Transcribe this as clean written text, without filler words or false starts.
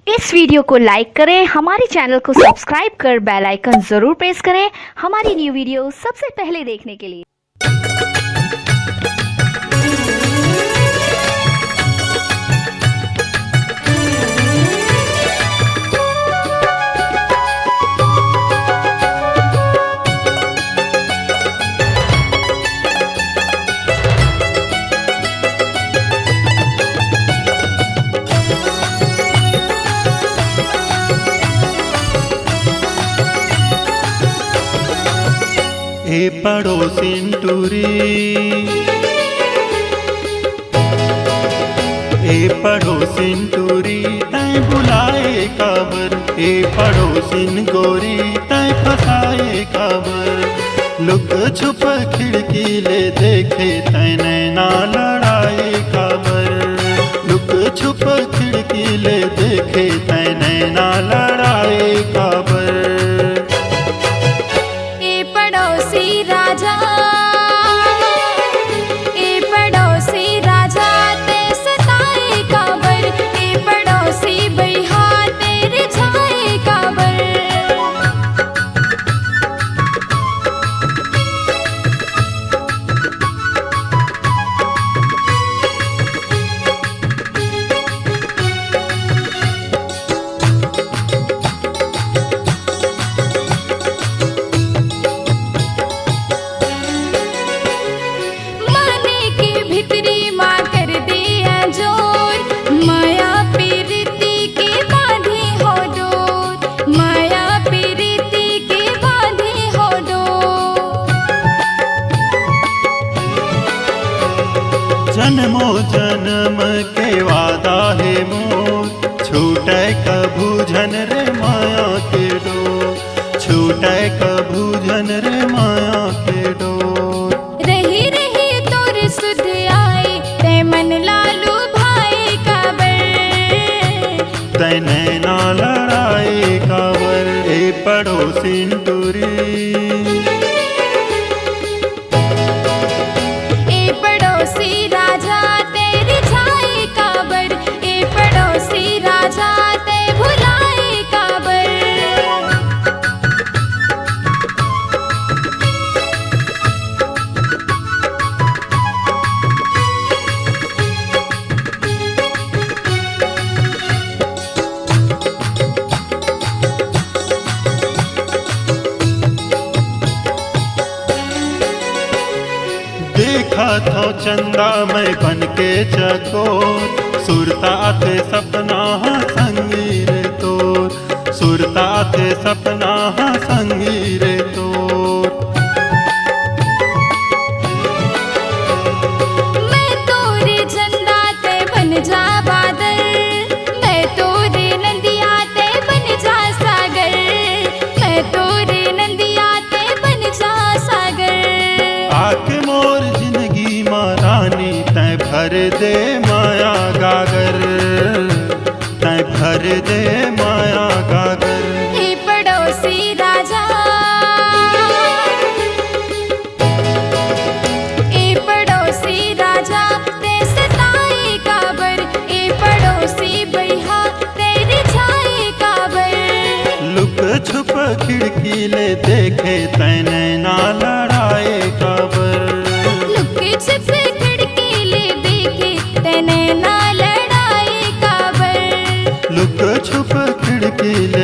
इस video को लाइक करें, हमारे चैनल को सब्सक्राइब कर बेल आइकन जरूर प्रेस करें हमारी न्यू वीडियो सबसे पहले देखने के लिए। ए पड़ोसिन टूरी, ए पड़ोसिन टूरी तैं बुलाए काबर, ए पड़ोसिन गोरी तैं फसाए काबर। लुक छुप खिड़की ले देखे तैं नैना लड़ाए काबर, लुक छुप खिड़की ले देखे तैं नैना लड़ाए काबर। जन्मो जन्म के वादा है मोर, छूटे कभू झन रे माया के डोर, छूटे कभू झन रे माया के डोर। रही रही तोर सुध आए ते मन लालू भाई काबर, तै नैना लड़ाए काबर। ए पड़ोसिन टूरी, देखा था चंदा मैं बन के चकोर, सुरता थे सपना संगी रे तोर, सुरता थे सपना संगी रे तोर। मैं तोरे झंडा ते बन जा बादल, मैं तोरे नंदिया ते बन जा सागर, मैं तोरे नंदिया ते बन जा सागर। आके मोर जिंदगी महारानी तैं भर दे माया गागर, तैं भर दे माया गागर। हे पड़ोसी राजा, ए पड़ोसी राजा ते सताए काबर, ए पड़ोसी बैहा तेरे छाए काबर। लुक छुप खिड़की ले देखे तैं नैना लड़ाए काबर, लुक छुप खिड़की ले देखे ते नैना लड़ाए काबर, लुक छुप खिड़की ले